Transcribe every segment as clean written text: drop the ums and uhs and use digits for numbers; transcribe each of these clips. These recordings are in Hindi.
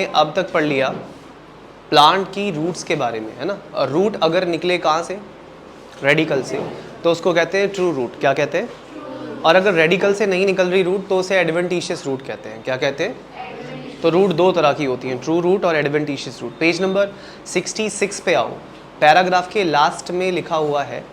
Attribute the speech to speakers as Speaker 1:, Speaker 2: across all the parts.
Speaker 1: अब तक पढ़ लिया प्लांट की रूट्स के बारे में, है ना। रूट अगर निकले कहाँ से, रेडिकल से, तो उसको कहते हैं ट्रू रूट। क्या कहते हैं? और अगर रेडिकल से नहीं निकल रही रूट तो उसे एडवेंटिशियस रूट कहते हैं। क्या कहते हैं? तो रूट दो तरह की होती हैं, ट्रू रूट और एडवेंटिशियस रूट। पेज नंबर 66 पे आओ, पैराग्राफ के लास्ट में लिखा हुआ है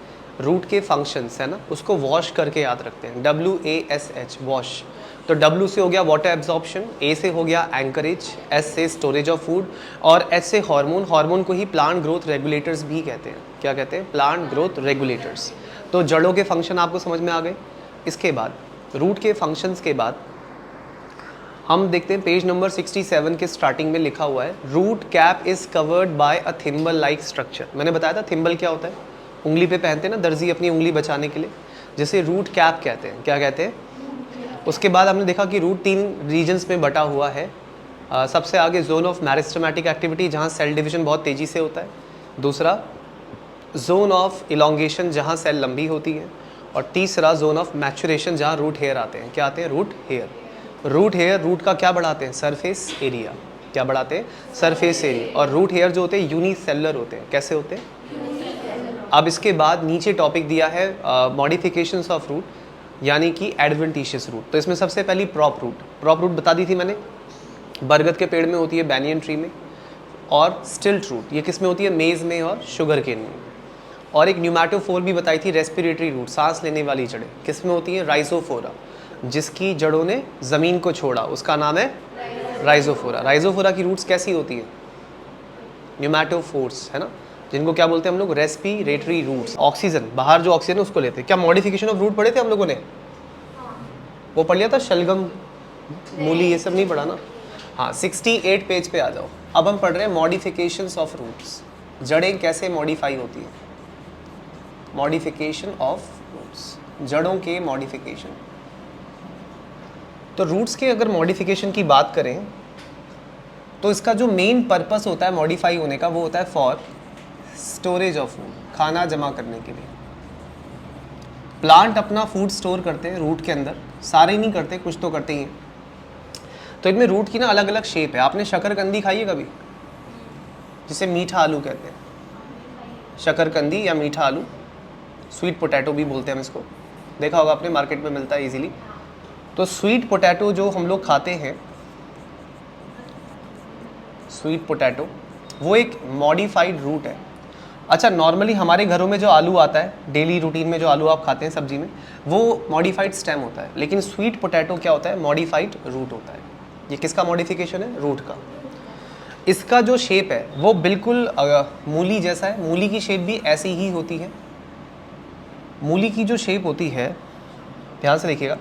Speaker 1: रूट के फंक्शंस, है ना, उसको वॉश करके याद रखते हैं, WASH, वॉश। तो W से हो गया वाटर एब्जॉर्प्शन, A से हो गया एंकरेज, S से स्टोरेज ऑफ फूड और H से हार्मोन। हार्मोन को ही प्लांट ग्रोथ रेगुलेटर्स भी कहते हैं। क्या कहते हैं? Plant growth regulators. तो जड़ों के फंक्शन आपको समझ में आ गए। इसके बाद रूट के फंक्शंस के बाद हम देखते हैं पेज नंबर 67 के स्टार्टिंग में लिखा हुआ है root cap is covered by a thimble like structure. मैंने बताया था थिम्बल क्या होता है, उंगली पे पहनते हैं ना दर्जी अपनी उंगली बचाने के लिए, जिसे रूट कैप कहते हैं। क्या कहते हैं? उसके बाद हमने देखा कि रूट 3 रीजन्स में बटा हुआ है। सबसे आगे जोन ऑफ मैरिस्टमेटिक एक्टिविटी, जहाँ सेल डिवीजन बहुत तेज़ी से होता है। दूसरा जोन ऑफ इलोंगेशन, जहाँ सेल लंबी होती है। और तीसरा जोन ऑफ मैचुरेशन, जहाँ रूट हेयर आते हैं। क्या आते हैं? Root hair. Root hair root का क्या बढ़ाते हैं? Surface area. क्या बढ़ाते हैं? Surface area. और रूट हेयर जो होते हैं यूनिसेलुलर होते हैं। कैसे होते हैं? अब इसके बाद नीचे टॉपिक दिया है मॉडिफिकेशंस ऑफ रूट, यानी कि एडवेंटिशियस रूट। तो इसमें सबसे पहली प्रॉप रूट। प्रॉप रूट बता दी थी मैंने, बरगद के पेड़ में होती है, बैनियन ट्री में। और स्टिल्ट रूट, ये किस में होती है? मेज़ में और शुगर केन में। और एक न्यूमैटोफोर भी बताई थी, रेस्पिरेटरी रूट, सांस लेने वाली जड़ें, किस में होती है? राइजोफोरा, जिसकी जड़ों ने ज़मीन को छोड़ा, उसका नाम है राइजोफोरा। राइजोफोरा की रूट्स कैसी होती है? न्यूमैटोफोर्स, है ना, जिनको क्या बोलते हैं हम लोग? Respiratory roots. ऑक्सीजन, बाहर जो ऑक्सीजन है उसको लेते हैं। क्या मॉडिफिकेशन ऑफ रूट पढ़े थे हम लोगों ने? वो पढ़ लिया था, शलगम, मूली, ये सब नहीं पढ़ा ना। हाँ, 68 पेज पे आ जाओ। अब हम पढ़ रहे हैं मॉडिफिकेशंस ऑफ रूट्स, जड़ें कैसे मॉडिफाई होती है। मॉडिफिकेशन ऑफ रूट्स, जड़ों के मॉडिफिकेशन। तो रूट्स के अगर मॉडिफिकेशन की बात करें तो इसका जो मेन पर्पस होता है मॉडिफाई होने का, वो होता है फॉर स्टोरेज ऑफ फूड, खाना जमा करने के लिए। प्लांट अपना फूड स्टोर करते हैं रूट के अंदर, सारे नहीं करते, कुछ तो करते ही हैं। तो इनमें रूट की ना अलग अलग शेप है। आपने शकरकंदी खाई है कभी, जिसे मीठा आलू कहते हैं? शकरकंदी या मीठा आलू, स्वीट पोटैटो भी बोलते हैं हम इसको, देखा होगा आपने, मार्केट में मिलता है इजीली। तो स्वीट पोटैटो जो हम लोग खाते हैं, स्वीट पोटैटो, वो एक मॉडिफाइड रूट है। अच्छा, नॉर्मली हमारे घरों में जो आलू आता है, डेली रूटीन में जो आलू आप खाते हैं सब्जी में, वो मॉडिफाइड स्टेम होता है। लेकिन स्वीट पोटैटो क्या होता है? मॉडिफाइड रूट होता है। ये किसका मॉडिफिकेशन है? रूट का। इसका जो शेप है वो बिल्कुल मूली जैसा है। मूली की शेप भी ऐसी ही होती है। मूली की जो शेप होती है, ध्यान से देखिएगा,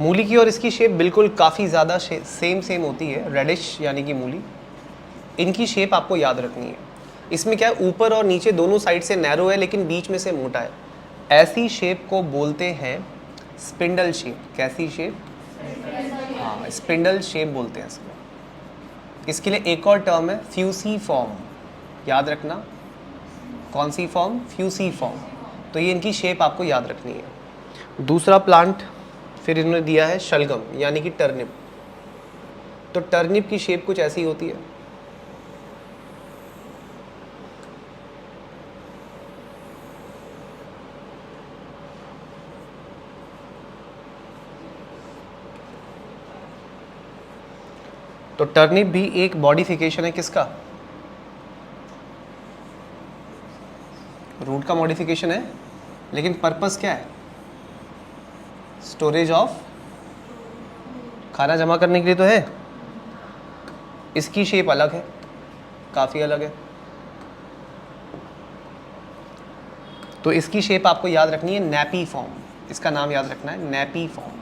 Speaker 1: मूली की और इसकी शेप बिल्कुल काफ़ी ज़्यादा सेम होती है, रेडिश यानी कि मूली। इनकी शेप आपको याद रखनी है। इसमें क्या है, ऊपर और नीचे दोनों साइड से नैरो है लेकिन बीच में से मोटा है। ऐसी शेप को बोलते हैं स्पिंडल शेप। कैसी शेप? हाँ, स्पिंडल शेप बोलते हैं इसको। इसके लिए एक और टर्म है फ्यूसीफॉर्म, याद रखना। कौन सी फॉर्म? फ्यूसीफॉर्म। तो ये इनकी शेप आपको याद रखनी है। दूसरा प्लांट फिर इन्होंने दिया है शलगम, यानी कि टर्निप। तो टर्निप की शेप कुछ ऐसी होती है। तो टर्निप भी एक मॉडिफिकेशन है किसका? रूट का मॉडिफिकेशन है, लेकिन पर्पस क्या है? स्टोरेज ऑफ, खाना जमा करने के लिए तो है। इसकी शेप अलग है, काफ़ी अलग है। तो इसकी शेप आपको याद रखनी है नैपी फॉर्म। इसका नाम याद रखना है नैपी फॉर्म।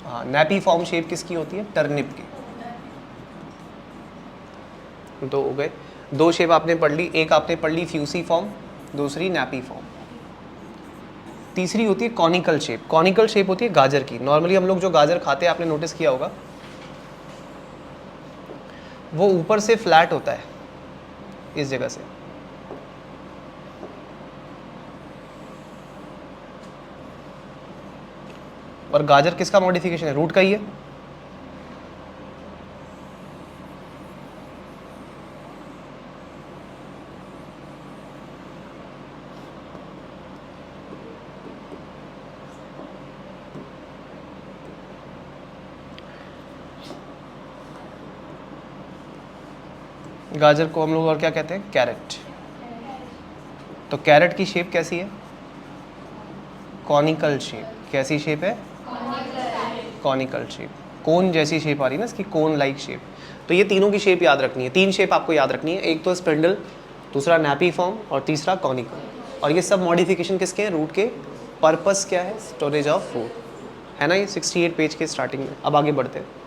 Speaker 1: हाँ, नैपी फॉर्म शेप किसकी होती है? टर्निप की। तो हो गए दो शेप आपने पढ़ ली, एक आपने पढ़ ली फ्यूसी फॉर्म, दूसरी नैपी फॉर्म। तीसरी होती है कॉनिकल शेप। कॉनिकल शेप होती है गाजर की। नॉर्मली हम लोग जो गाजर खाते हैं, आपने नोटिस किया होगा, वो ऊपर से फ्लैट होता है इस जगह से। और गाजर किसका मॉडिफिकेशन है? रूट का ही है। गाजर को हम लोग और क्या कहते हैं? कैरेट। तो कैरेट की शेप कैसी है? Conical shape. कैसी शेप है? Conical shape. कोन जैसी शेप आ रही है ना इसकी, कोन लाइक शेप। तो ये तीनों की शेप याद रखनी है। 3 शेप आपको याद रखनी है, एक तो स्पिंडल, दूसरा नैपी फॉर्म और तीसरा कॉनिकल। और ये सब मॉडिफिकेशन किसके हैं? रूट के। पर्पस क्या है? स्टोरेज ऑफ फूड, है ना। ये 68 पेज के स्टार्टिंग में। अब आगे बढ़ते हैं।